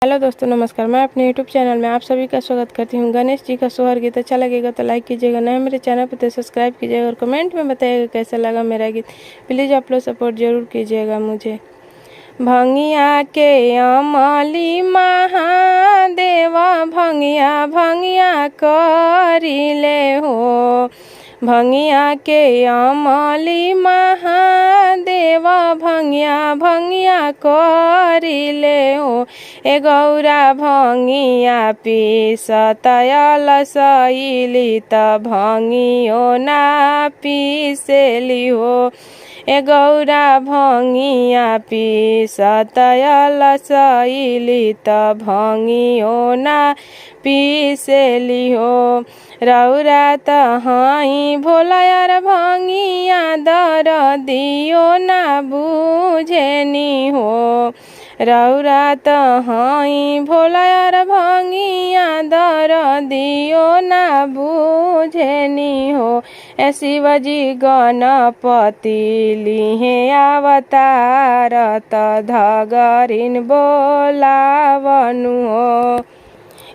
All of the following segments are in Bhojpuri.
हेलो दोस्तों, नमस्कार। मैं अपने यूट्यूब चैनल में आप सभी का स्वागत करती हूँ। गणेश जी का सोहर गीत अच्छा लगेगा तो लाइक कीजिएगा, नए मेरे चैनल पर तो सब्सक्राइब कीजिएगा और कमेंट में बताइएगा कैसा लगा मेरा गीत। प्लीज़ आप लोग सपोर्ट जरूर कीजिएगा मुझे। भंगिया के अमली महादेवा भंगिया भंगिया करिले हो। भंगिया के अमली महादेवा भंगिया भंगिया करिले हो। ए गौरा भंगिया पीसतयल सैली त भंगियो ना पीसेली हो। ए गौरा भंगिया पीसतयल सैली त भंगियो ना पीसेली हो। रौरा त हई भोलायर भंगिया दर दियो ना बुझेनी हो। रौरा त हई भोलायर भंगिया दर दियो ना बुझेनी हो। ए शिवजी गणपति लिहे अवतार त धगरिन बोलावनु हो।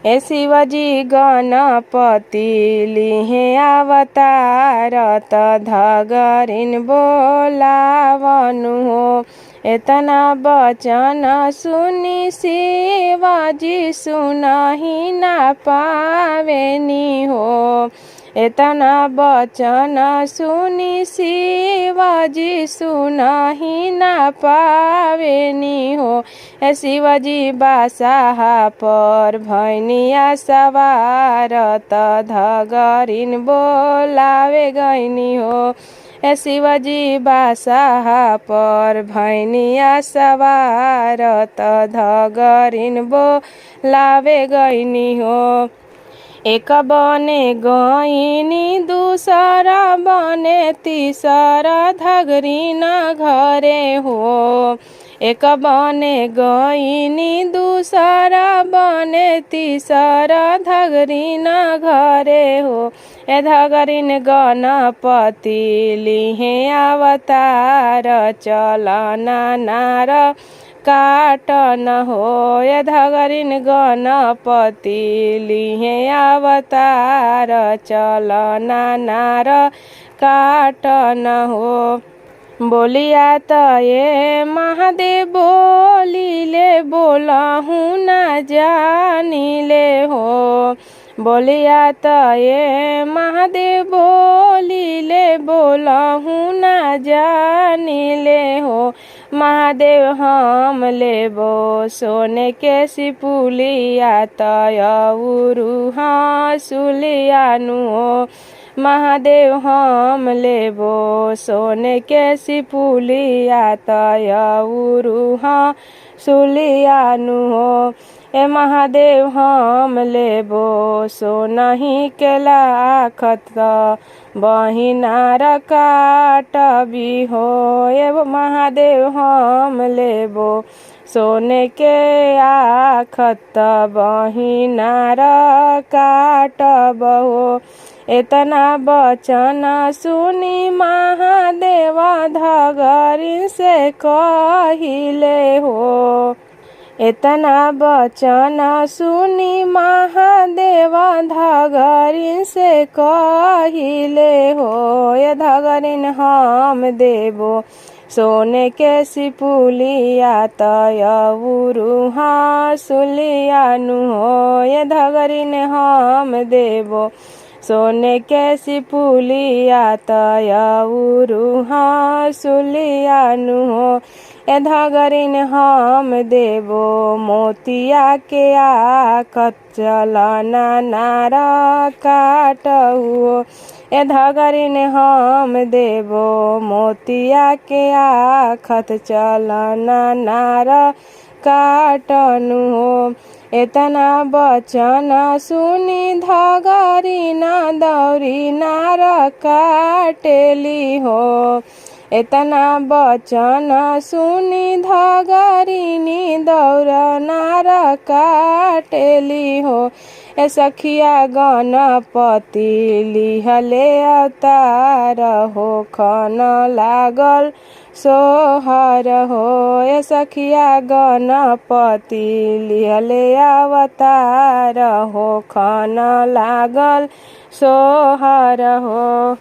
ए शिवजी गणपति लिहे अवतार त धगरिन बोलावनु हो। एतना बचन सुनी शिवजी सुनहि ना पावेनी हो। एतना बचन सुनी शिवजी सुनहि ना पावेनी हो। ए शिवजी बासाहा पर भैनिया सवार त धगरिन बोलावे गइनी हो। ए शिवजी बासाहा पर भैनिया सवार त धगरिन बोलावे गइनी हो। एक बने गइनी दूसरा बने तीसरा धगरिन घरे हो। एक बने गइनी दूसरा बने तीसरा धगरिन घरे हो। ए धगरिन गणपति लिहे अवतार चलना नार काटन हो। ए धगरिन गणपति लिहे अवतार चलना नार काटन हो। बोलिया त ये महादेव बोलिले बोलहु ना जानिले हो। बोलिया त ये महादेव बोलिले बोलहु ना जानिले हो। महादेव हम लेबो सोने के सिपुलिया तयउरु हँसुलियानु हो। महादेव हम लेबो सोने के सिपुलिया तयउरु हँसुलियानु हो। ए महादेव हम लेबो सोनहि के लाखत बहिनार काटबी हो। ए महादेव हम लेबो सोने के आखत बहिनार काटब हो। एतना बचन सुनी महादेव धगरिन से कहिले हो। एतना बचन सुनी महादेव धगरिन से कहिले हो। ए धगरिन हम देबो सोने के सिपुलिया तयउरु हँसुलियानु हो। ए धगरिन हम देबो सोने के सिपुलिया तयउरु हँसुलियानु हो। ए धगरिन हम देबो मोतिया के आखत चलना नार काटहु। ए धगरिन हम देबो मोतिया के आखत चलना नार काटनु हो। एतना बचन सुनी धगरिन दौरी नार काटेली हो। एतना बचन सुनी धगरिनी दौर नार काटेली हो। ए सखिया गणपति लिहले अवतार हो खन लागल सोहर हो। ए सखिया गणपति लिहले अवतार हो खन लागल सोहर हो।